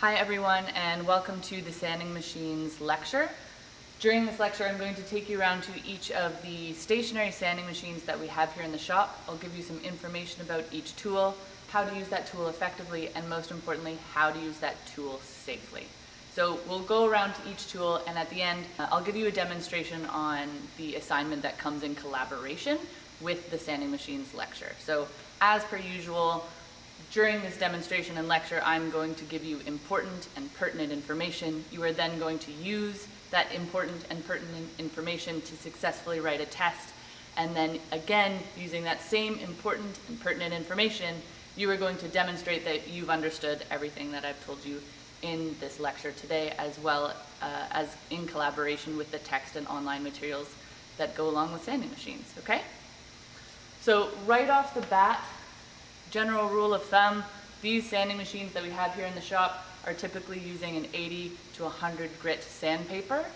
Hi everyone, and welcome to the Sanding Machines lecture. During this lecture I'm going to take you around to each of the stationary sanding machines that we have here in the shop. I'll give you some information about each tool, how to use that tool effectively, and most importantly, how to use that tool safely. So we'll go around to each tool, and at the end I'll give you a demonstration on the assignment that comes in collaboration with the Sanding Machines lecture. So as per usual, during this demonstration and lecture, I'm going to give you important and pertinent information. You are then going to use that important and pertinent information to successfully write a test. And then again, using that same important and pertinent information, you are going to demonstrate that you've understood everything that I've told you in this lecture today, as well as in collaboration with the text and online materials that go along with sanding machines, okay? So right off the bat, general rule of thumb, these sanding machines that we have here in the shop are typically using an 80 to 100 grit sandpaper,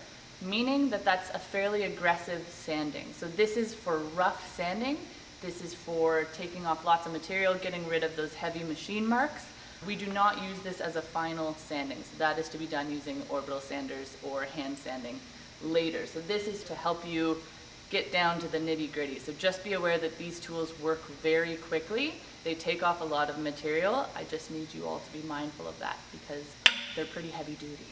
meaning that that's a fairly aggressive sanding. So this is for rough sanding. This is for taking off lots of material, getting rid of those heavy machine marks. We do not use this as a final sanding, so that is to be done using orbital sanders or hand sanding later. So this is to help you get down to the nitty-gritty. So just be aware that these tools work very quickly. They take off a lot of material. I just need you all to be mindful of that because they're pretty heavy duty.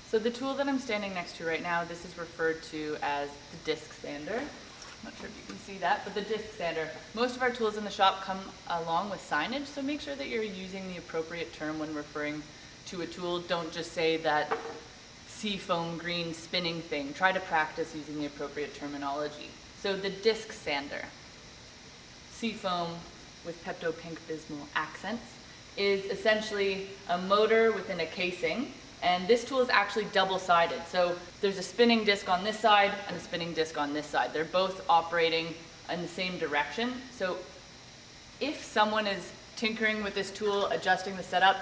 So the tool that I'm standing next to right now, this is referred to as the disc sander. I'm not sure if you can see that, but the disc sander. Most of our tools in the shop come along with signage, so make sure that you're using the appropriate term when referring to a tool. Don't just say that seafoam green spinning thing. Try to practice using the appropriate terminology. So the disc sander, seafoam with Pepto Pink Bismol accents, is essentially a motor within a casing, and this tool is actually double-sided. So there's a spinning disc on this side and a spinning disc on this side. They're both operating in the same direction. So if someone is tinkering with this tool, adjusting the setup,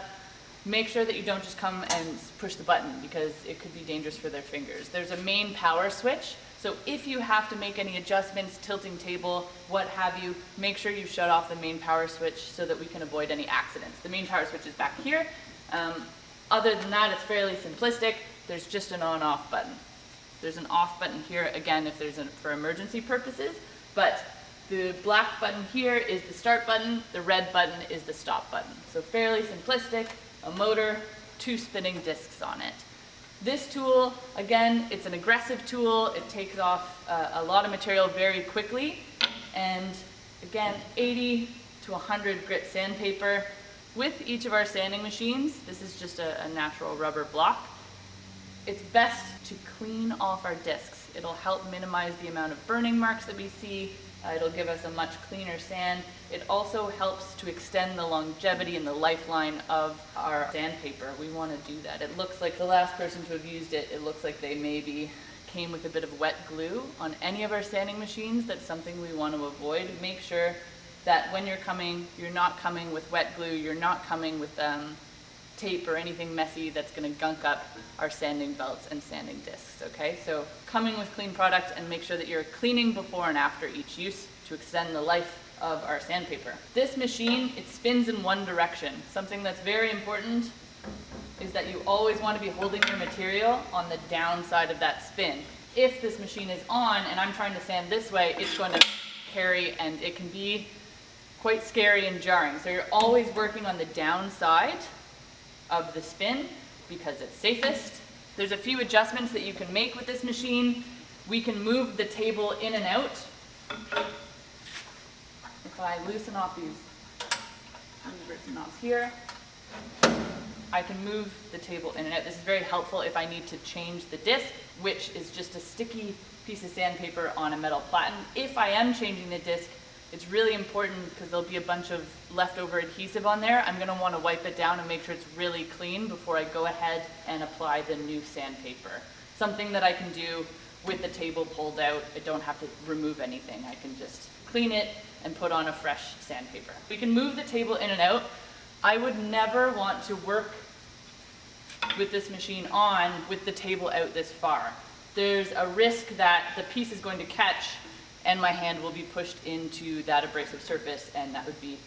make sure that you don't just come and push the button because it could be dangerous for their fingers. There's a main power switch, so if you have to make any adjustments, tilting table, what have you, make sure you shut off the main power switch so that we can avoid any accidents. The main power switch is back here. Other than that, it's fairly simplistic. There's just an on-off button. There's an off button here, again, if there's for emergency purposes, but the black button here is the start button, the red button is the stop button. So fairly simplistic. A motor, 2 spinning discs on it. This tool, again, it's an aggressive tool. It takes off a lot of material very quickly. And again, 80 to 100 grit sandpaper. With each of our sanding machines, this is just a natural rubber block. It's best to clean off our discs. It'll help minimize the amount of burning marks that we see. It'll give us a much cleaner sand. It also helps to extend the longevity and the lifeline of our sandpaper. We want to do that. It looks like the last person to have used it, it looks like they maybe came with a bit of wet glue on any of our sanding machines. That's something we want to avoid. Make sure that when you're coming, you're not coming with wet glue, you're not coming with tape or anything messy that's going to gunk up our sanding belts and sanding discs, okay? So coming with clean product, and make sure that you're cleaning before and after each use to extend the life of our sandpaper. This machine, it spins in one direction. Something that's very important is that you always want to be holding your material on the down side of that spin. If this machine is on and I'm trying to sand this way, it's going to carry, and it can be quite scary and jarring. So you're always working on the down side of the spin because it's safest. There's a few adjustments that you can make with this machine. We can move the table in and out. If I loosen off these levers and knobs here, I can move the table in and out. This is very helpful if I need to change the disc, which is just a sticky piece of sandpaper on a metal platen. If I am changing the disc, it's really important because there'll be a bunch of leftover adhesive on there. I'm going to want to wipe it down and make sure it's really clean before I go ahead and apply the new sandpaper. Something that I can do with the table pulled out. I don't have to remove anything. I can just clean it and put on a fresh sandpaper. We can move the table in and out. I would never want to work with this machine on with the table out this far. There's a risk that the piece is going to catch and my hand will be pushed into that abrasive surface, and that would be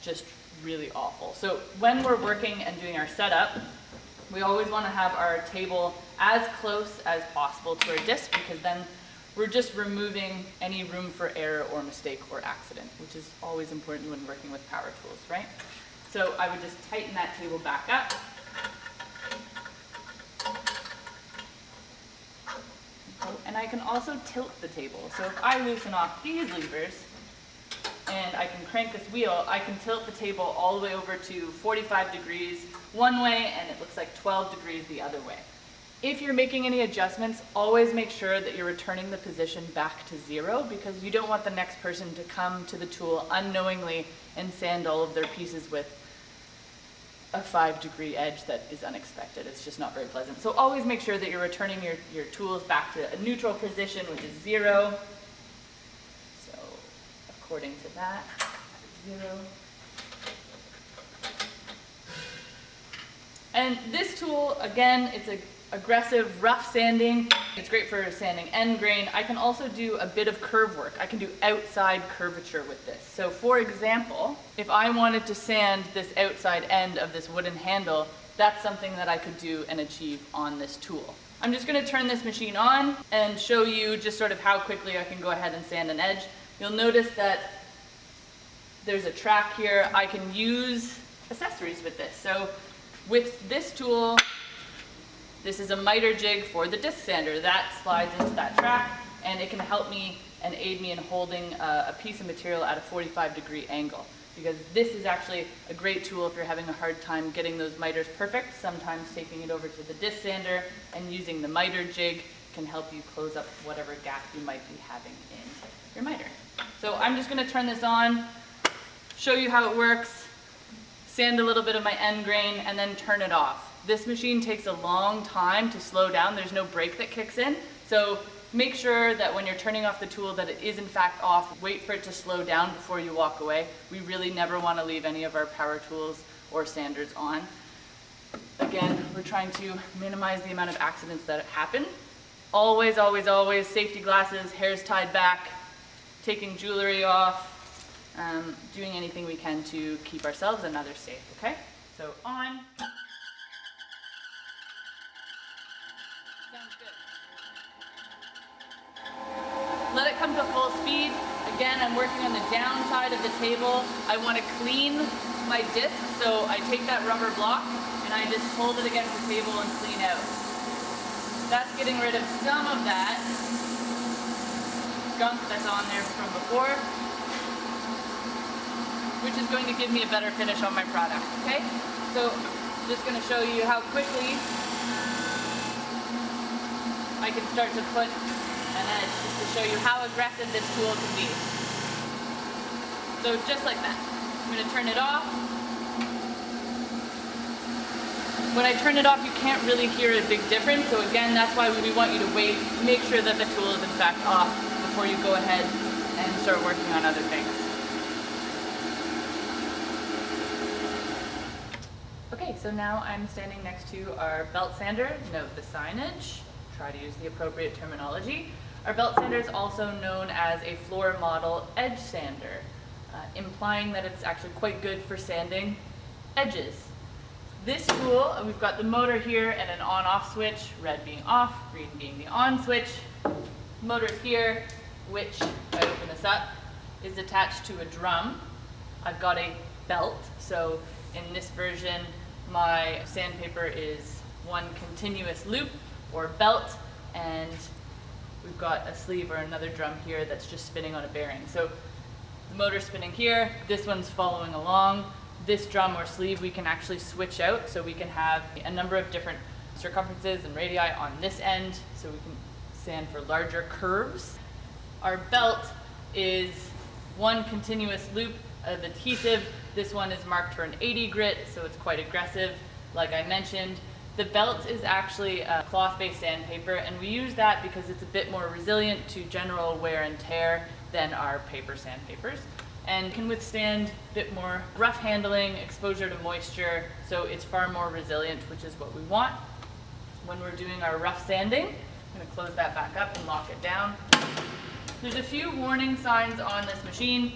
just really awful. So when we're working and doing our setup, we always want to have our table as close as possible to our disc, because then we're just removing any room for error or mistake or accident, which is always important when working with power tools, right? So I would just tighten that table back up. And I can also tilt the table. So if I loosen off these levers and I can crank this wheel, I can tilt the table all the way over to 45 degrees one way, and it looks like 12 degrees the other way. If you're making any adjustments, always make sure that you're returning the position back to 0, because you don't want the next person to come to the tool unknowingly and sand all of their pieces with a 5-degree edge that is unexpected. It's just not very pleasant. So always make sure that you're returning your tools back to a neutral position, which is 0. So according to that, 0. And this tool, again, it's a aggressive, rough sanding. It's great for sanding end grain. I can also do a bit of curve work. I can do outside curvature with this. So for example, if I wanted to sand this outside end of this wooden handle, that's something that I could do and achieve on this tool. I'm just going to turn this machine on and show you just sort of how quickly I can go ahead and sand an edge. You'll notice that there's a track here. I can use accessories with this. So with this tool, this is a miter jig for the disc sander. That slides into that track, and it can help me and aid me in holding a piece of material at a 45-degree angle, because this is actually a great tool if you're having a hard time getting those miters perfect. Sometimes taking it over to the disc sander and using the miter jig can help you close up whatever gap you might be having in your miter. So I'm just going to turn this on, show you how it works, sand a little bit of my end grain, and then turn it off. This machine takes a long time to slow down. There's no brake that kicks in. So make sure that when you're turning off the tool that it is in fact off. Wait for it to slow down before you walk away. We really never want to leave any of our power tools or sanders on. Again, we're trying to minimize the amount of accidents that happen. Always, always, always safety glasses, hairs tied back, taking jewelry off, doing anything we can to keep ourselves and others safe, okay? So on. Sounds good. Let it come to full speed. Again, I'm working on the downside of the table. I want to clean my disc, so I take that rubber block and I just hold it against the table and clean out. That's getting rid of some of that gunk that's on there from before, which is going to give me a better finish on my product, okay? So I'm just going to show you how quickly I can start to put an edge, just to show you how aggressive this tool can be. So just like that. I'm going to turn it off. When I turn it off, you can't really hear a big difference. So again, that's why we want you to wait, make sure that the tool is in fact off before you go ahead and start working on other things. Okay, so now I'm standing next to our belt sander. Note the signage. Try to use the appropriate terminology. Our belt sander is also known as a floor model edge sander, implying that it's actually quite good for sanding edges. This tool, we've got the motor here and an on-off switch, red being off, green being the on switch. Motor's here, which, if I open this up, is attached to a drum. I've got a belt, so in this version, my sandpaper is one continuous loop or belt, and we've got a sleeve or another drum here that's just spinning on a bearing. So the motor's spinning here, this one's following along. This drum or sleeve we can actually switch out, so we can have a number of different circumferences and radii on this end, so we can sand for larger curves. Our belt is one continuous loop of adhesive. This one is marked for an 80 grit, so it's quite aggressive, like I mentioned. The belt is actually a cloth-based sandpaper, and we use that because it's a bit more resilient to general wear and tear than our paper sandpapers, and can withstand a bit more rough handling, exposure to moisture, so it's far more resilient, which is what we want when we're doing our rough sanding. I'm going to close that back up and lock it down. There's a few warning signs on this machine.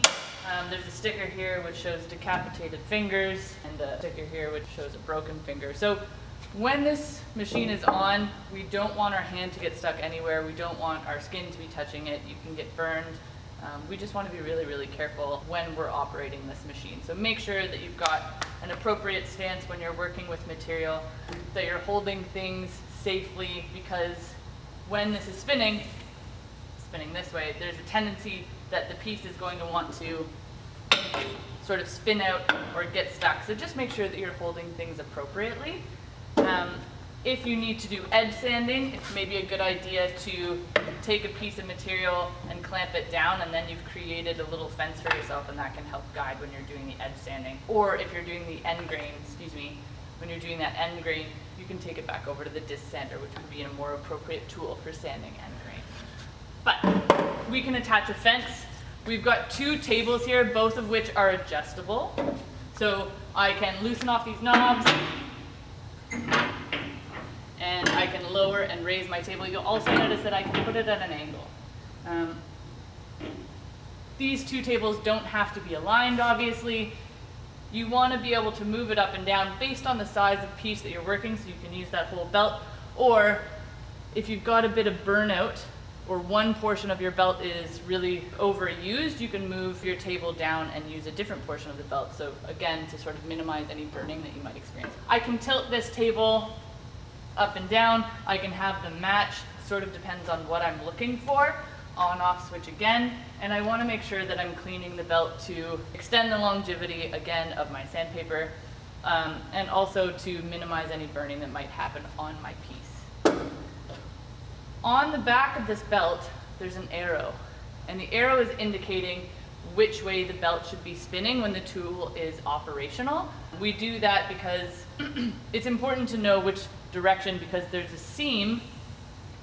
There's a sticker here which shows decapitated fingers, and a sticker here which shows a broken finger. So when this machine is on, we don't want our hand to get stuck anywhere. We don't want our skin to be touching it. You can get burned. We just want to be really, really careful when we're operating this machine. So make sure that you've got an appropriate stance when you're working with material, that you're holding things safely, because when this is spinning this way, there's a tendency that the piece is going to want to sort of spin out or get stuck. So just make sure that you're holding things appropriately. If you need to do edge sanding, it's maybe a good idea to take a piece of material and clamp it down, and then you've created a little fence for yourself, and that can help guide when you're doing the edge sanding. Or if you're doing the end grain, when you're doing that end grain, you can take it back over to the disc sander, which would be a more appropriate tool for sanding end grain. But we can attach a fence. We've got two tables here, both of which are adjustable. So I can loosen off these knobs, and I can lower and raise my table. You'll also notice that I can put it at an angle. These two tables don't have to be aligned, obviously. You want to be able to move it up and down based on the size of piece that you're working, so you can use that whole belt. Or if you've got a bit of burnout, or one portion of your belt is really overused, you can move your table down and use a different portion of the belt. So again, to sort of minimize any burning that you might experience. I can tilt this table up and down. I can have them match. Sort of depends on what I'm looking for. On-off switch again. And I want to make sure that I'm cleaning the belt to extend the longevity again of my sandpaper, and also to minimize any burning that might happen on my piece. On the back of this belt, there's an arrow, and the arrow is indicating which way the belt should be spinning when the tool is operational. We do that because it's important to know which direction, because there's a seam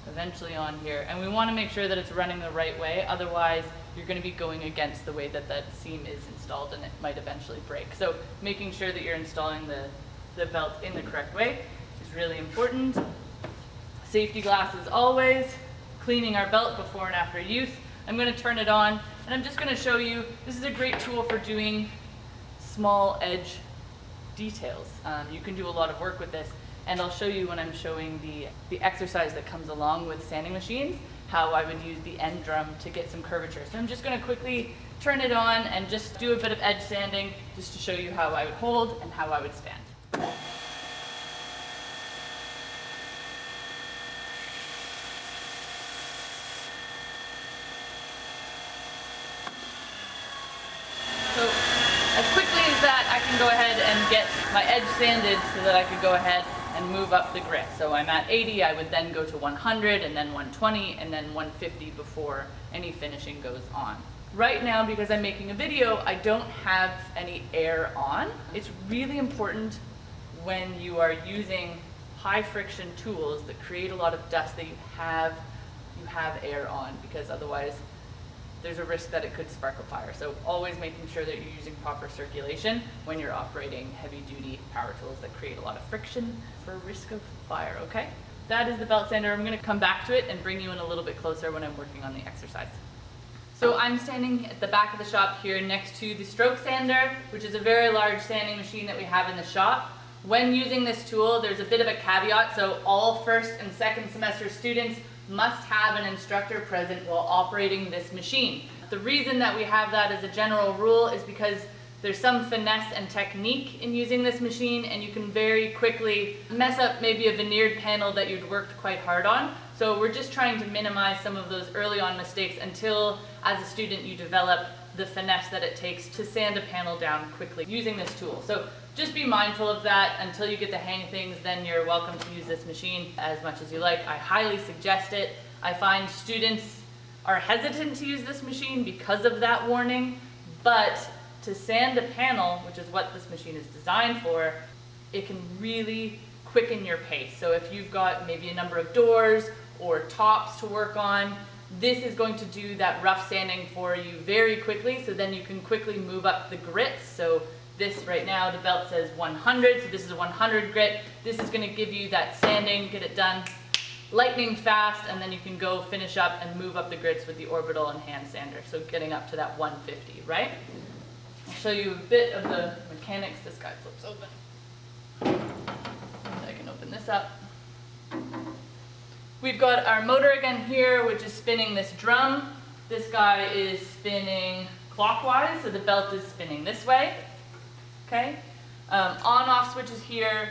eventually on here, and we want to make sure that it's running the right way. Otherwise, you're going to be going against the way that that seam is installed, and it might eventually break. So making sure that you're installing the belt in the correct way is really important. Safety glasses always. Cleaning our belt before and after use. I'm going to turn it on, and I'm just going to show you, this is a great tool for doing small edge details. You can do a lot of work with this, and I'll show you when I'm showing the exercise that comes along with sanding machines, how I would use the end drum to get some curvature. So I'm just going to quickly turn it on and just do a bit of edge sanding, just to show you how I would hold and how I would stand. So as quickly as that, I can go ahead and get my edge sanded so that I could go ahead and move up the grit. So I'm at 80, I would then go to 100, and then 120, and then 150 before any finishing goes on. Right now, because I'm making a video, I don't have any air on. It's really important when you are using high friction tools that create a lot of dust that you have air on, because otherwise there's a risk that it could spark a fire. So always making sure that you're using proper circulation when you're operating heavy duty power tools that create a lot of friction for risk of fire, okay? That is the belt sander. I'm gonna come back to it and bring you in a little bit closer when I'm working on the exercise. So I'm standing at the back of the shop here next to the stroke sander, which is a very large sanding machine that we have in the shop. When using this tool, there's a bit of a caveat. So all first and second semester students must have an instructor present while operating this machine. The reason that we have that as a general rule is because there's some finesse and technique in using this machine, and you can very quickly mess up maybe a veneered panel that you'd worked quite hard on. So we're just trying to minimize some of those early on mistakes until, as a student, you develop the finesse that it takes to sand a panel down quickly using this tool. So just be mindful of that until you get the hang of things. Then you're welcome to use this machine as much as you like. I highly suggest it. I find students are hesitant to use this machine because of that warning, but to sand a panel, which is what this machine is designed for, it can really quicken your pace. So if you've got maybe a number of doors or tops to work on, this is going to do that rough sanding for you very quickly, so then you can quickly move up the grits. So this right now, the belt says 100, so this is a 100 grit. This is going to give you that sanding, get it done lightning fast, and then you can go finish up and move up the grits with the orbital and hand sander, so getting up to that 150, right? I'll show you a bit of the mechanics. This guy flips open. And I can open this up. We've got our motor again here, which is spinning this drum. This guy is spinning clockwise, so the belt is spinning this way. Okay? On-off switches here.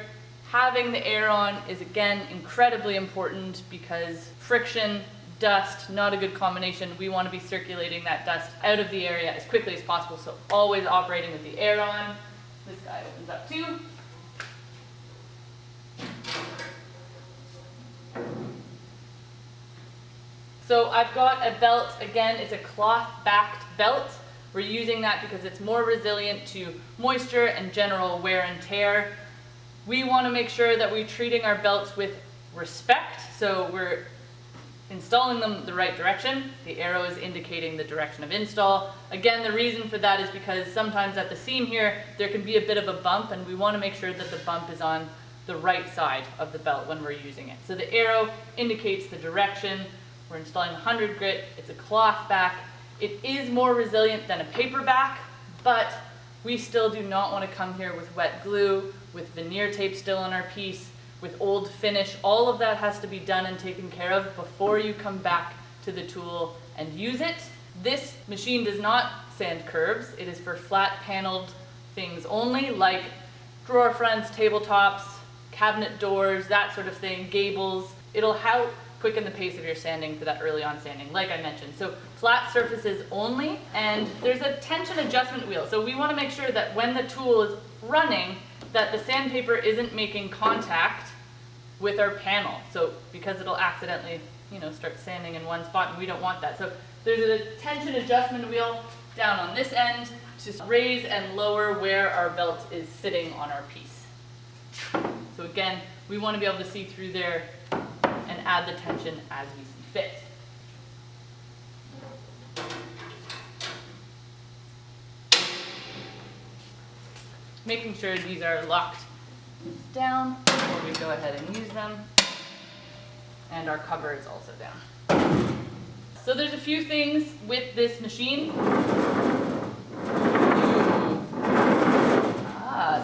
Having the air on is again incredibly important because friction, dust, not a good combination. We want to be circulating that dust out of the area as quickly as possible, so always operating with the air on. This guy opens up too. So I've got a belt, again, it's a cloth-backed belt. We're using that because it's more resilient to moisture and general wear and tear. We want to make sure that we're treating our belts with respect, so we're installing them the right direction. The arrow is indicating the direction of install. Again, the reason for that is because sometimes at the seam here, there can be a bit of a bump, and we want to make sure that the bump is on the right side of the belt when we're using it. So the arrow indicates the direction. We're installing 100 grit. It's a cloth back. It is more resilient than a paper back, but we still do not want to come here with wet glue, with veneer tape still on our piece, with old finish. All of that has to be done and taken care of before you come back to the tool and use it. This machine does not sand curbs. It is for flat paneled things only, like drawer fronts, tabletops, cabinet doors, that sort of thing, gables. It'll help quicken the pace of your sanding for that early on sanding, like I mentioned. So flat surfaces only, and there's a tension adjustment wheel. So we want to make sure that when the tool is running, that the sandpaper isn't making contact with our panel. So because it'll accidentally, start sanding in one spot, and we don't want that. So there's a tension adjustment wheel down on this end to raise and lower where our belt is sitting on our piece. So again, we want to be able to see through there and add the tension as we see fit. Making sure these are locked down before we go ahead and use them. And our cover is also down. So there's a few things with this machine.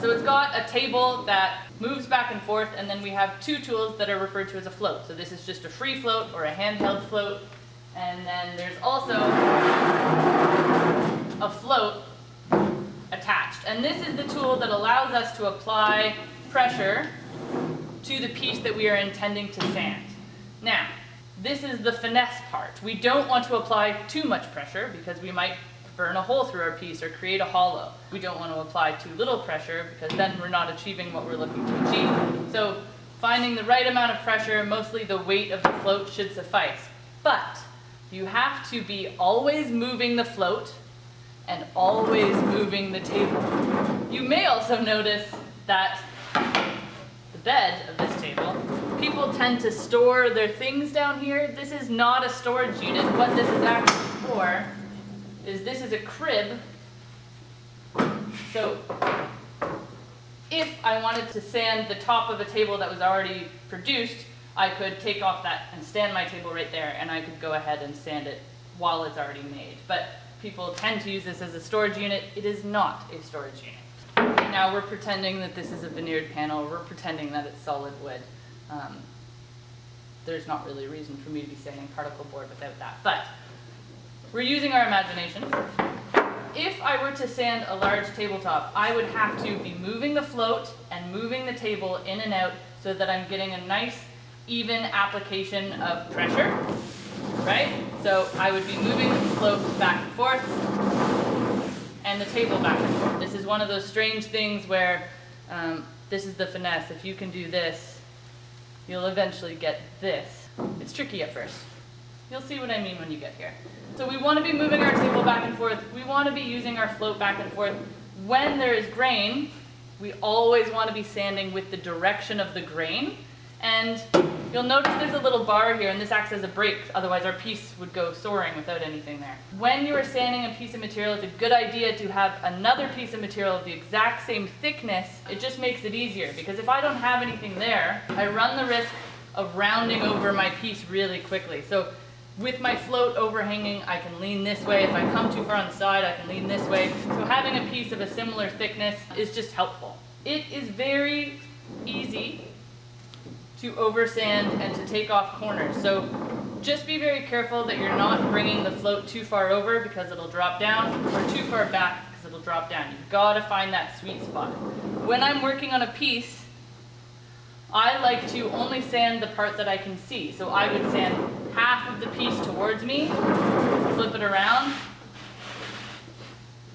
So it's got a table that moves back and forth, and then we have two tools that are referred to as a float. So this is just a free float or a handheld float. And then there's also a float attached. And this is the tool that allows us to apply pressure to the piece that we are intending to sand. Now, this is the finesse part. We don't want to apply too much pressure because we might burn a hole through our piece or create a hollow. We don't want to apply too little pressure because then we're not achieving what we're looking to achieve. So finding the right amount of pressure, mostly the weight of the float should suffice. But you have to be always moving the float and always moving the table. You may also notice that the bed of this table, people tend to store their things down here. This is not a storage unit. What this is actually for is this is a crib. So if I wanted to sand the top of a table that was already produced, I could take off that and stand my table right there, and I could go ahead and sand it while it's already made. But people tend to use this as a storage unit. It is not a storage unit. Now we're pretending that this is a veneered panel. We're pretending that it's solid wood. There's not really a reason for me to be sanding particle board without that. But we're using our imagination. If I were to sand a large tabletop, I would have to be moving the float and moving the table in and out so that I'm getting a nice, even application of pressure, right? So I would be moving the float back and forth and the table back and forth. This is one of those strange things where this is the finesse. If you can do this, you'll eventually get this. It's tricky at first. You'll see what I mean when you get here. So we want to be moving our table back and forth. We want to be using our float back and forth. When there is grain, we always want to be sanding with the direction of the grain. And you'll notice there's a little bar here, and this acts as a brake, otherwise our piece would go soaring without anything there. When you are sanding a piece of material, it's a good idea to have another piece of material of the exact same thickness. It just makes it easier, because if I don't have anything there, I run the risk of rounding over my piece really quickly. So With my float overhanging, I can lean this way. If I come too far on the side, I can lean this way. So having a piece of a similar thickness is just helpful. It is very easy to oversand and to take off corners. So just be very careful that you're not bringing the float too far over because it'll drop down, or too far back because it'll drop down. You've got to find that sweet spot. When I'm working on a piece, I like to only sand the part that I can see. So I would sand half of the piece towards me, flip it around,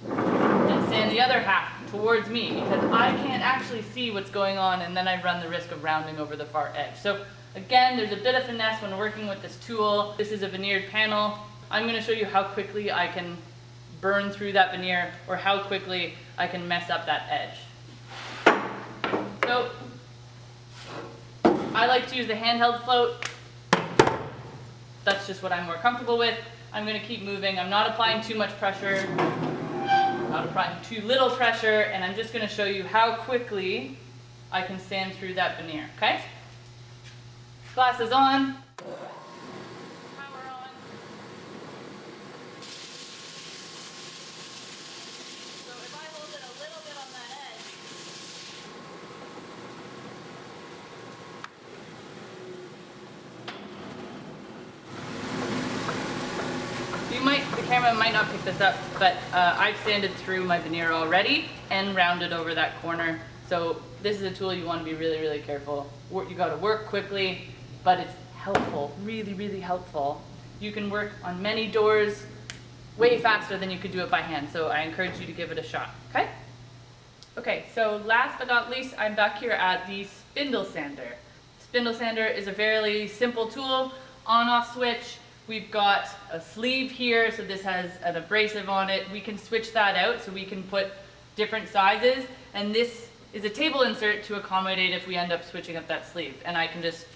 and sand the other half towards me because I can't actually see what's going on, and then I run the risk of rounding over the far edge. So again, there's a bit of finesse when working with this tool. This is a veneered panel. I'm going to show you how quickly I can burn through that veneer or how quickly I can mess up that edge. So I like to use the handheld float. That's just what I'm more comfortable with. I'm going to keep moving. I'm not applying too much pressure, not applying too little pressure, and I'm just going to show you how quickly I can sand through that veneer, okay? Glasses on. Power on. So if I hold it a little bit on that edge, the camera might not pick this up, but I've sanded through my veneer already and rounded over that corner. So this is a tool you want to be really, really careful. You got to work quickly, but it's helpful, really, really helpful. You can work on many doors way faster than you could do it by hand. So I encourage you to give it a shot, okay? Okay, so last but not least, I'm back here at the Spindle Sander. Spindle Sander is a fairly simple tool, on-off switch. We've got a sleeve here, so this has an abrasive on it. We can switch that out so we can put different sizes, and this is a table insert to accommodate if we end up switching up that sleeve. And I can just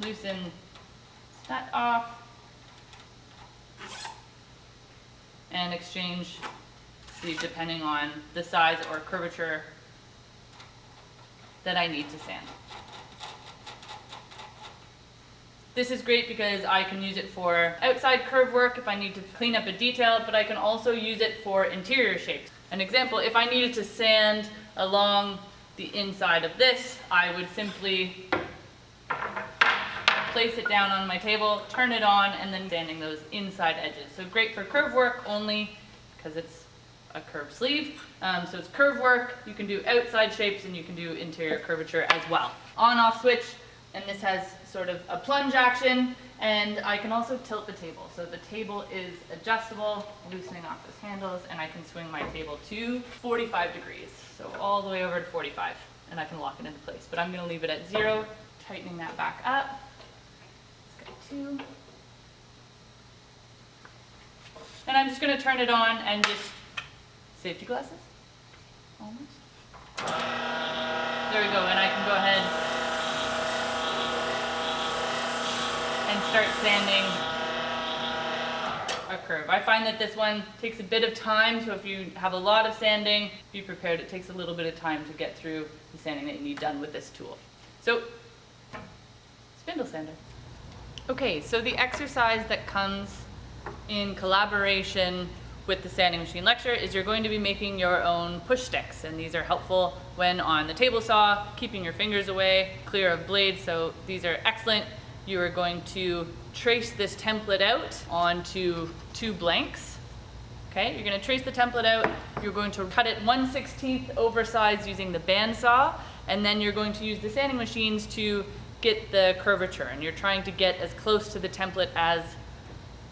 loosen that off and exchange sleeve depending on the size or curvature that I need to sand. This is great because I can use it for outside curve work if I need to clean up a detail, but I can also use it for interior shapes. An example, if I needed to sand along the inside of this, I would simply place it down on my table, turn it on, and then sanding those inside edges. So great for curve work only because it's a curved sleeve. So it's curve work, you can do outside shapes, and you can do interior curvature as well. On-off switch, and this has sort of a plunge action, and I can also tilt the table. So the table is adjustable, loosening off those handles, and I can swing my table to 45 degrees. So all the way over to 45, and I can lock it into place. But I'm gonna leave it at 0, tightening that back up. Let's go 2. And I'm just gonna turn it on and just, safety glasses, almost. There we go, and I can go ahead and start sanding a curve. I find that this one takes a bit of time, so if you have a lot of sanding, be prepared. It takes a little bit of time to get through the sanding that you need done with this tool. So, Spindle Sander. Okay, so the exercise that comes in collaboration with the sanding machine lecture is you're going to be making your own push sticks, and these are helpful when on the table saw, keeping your fingers away, clear of blades, so these are excellent. You are going to trace this template out onto 2 blanks. Okay, you're going to trace the template out, you're going to cut it 1/16 oversized using the bandsaw, and then you're going to use the sanding machines to get the curvature, and you're trying to get as close to the template as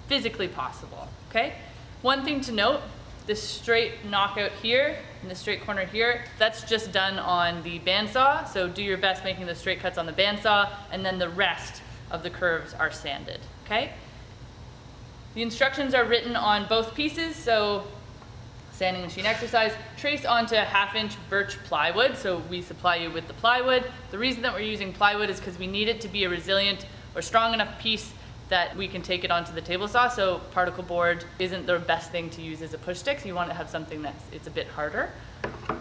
physically possible. Okay, one thing to note, this straight knockout here and the straight corner here, that's just done on the bandsaw, so do your best making the straight cuts on the bandsaw, and then the rest of the curves are sanded, okay? The instructions are written on both pieces, so sanding machine exercise, trace onto 1/2-inch birch plywood, so we supply you with the plywood. The reason that we're using plywood is because we need it to be a resilient or strong enough piece that we can take it onto the table saw, so particle board isn't the best thing to use as a push stick, so you want to have something it's a bit harder.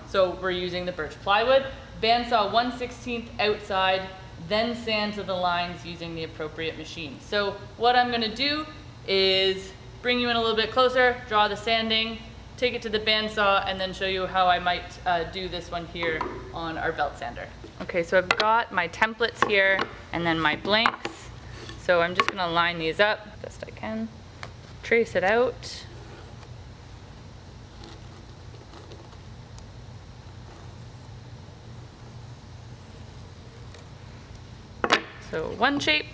So we're using the birch plywood. Bandsaw 1/16 outside, then sand to the lines using the appropriate machine. So what I'm gonna do is bring you in a little bit closer, draw the sanding, take it to the bandsaw, and then show you how I might do this one here on our belt sander. Okay, so I've got my templates here and then my blanks. So I'm just gonna line these up best I can, trace it out. So one shape.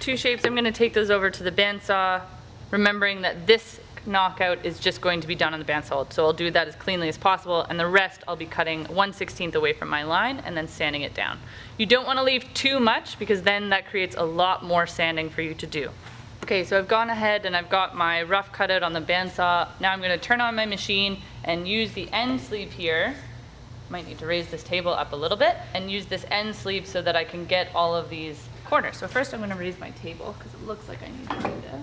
Two shapes. I'm going to take those over to the bandsaw, remembering that this knockout is just going to be done on the bandsaw. So I'll do that as cleanly as possible, and the rest I'll be cutting 1/16 away from my line and then sanding it down. You don't want to leave too much because then that creates a lot more sanding for you to do. Okay, so I've gone ahead and I've got my rough cutout on the bandsaw. Now I'm going to turn on my machine and use the end sleeve here. Might need to raise this table up a little bit and use this end sleeve so that I can get all of these corners. So first I'm going to raise my table because it looks like I need to do that.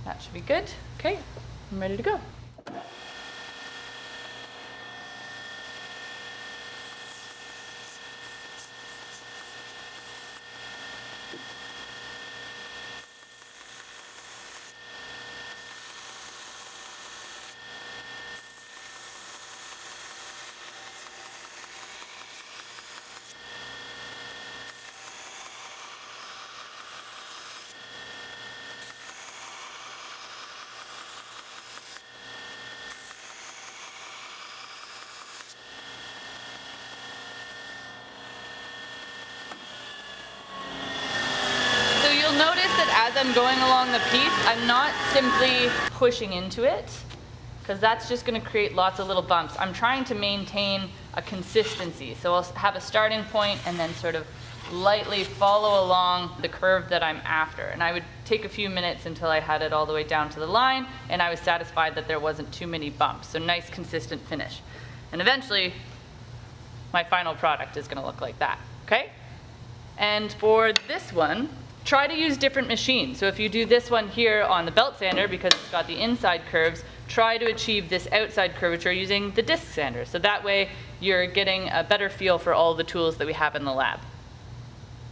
That should be good. Okay, I'm ready to go. Notice that as I'm going along the piece, I'm not simply pushing into it, because that's just going to create lots of little bumps. I'm trying to maintain a consistency. So I'll have a starting point and then sort of lightly follow along the curve that I'm after. And I would take a few minutes until I had it all the way down to the line, and I was satisfied that there wasn't too many bumps. So nice, consistent finish. And eventually, my final product is going to look like that. Okay? And for this one, try to use different machines. So if you do this one here on the belt sander, because it's got the inside curves, try to achieve this outside curvature using the disc sander. So that way you're getting a better feel for all the tools that we have in the lab.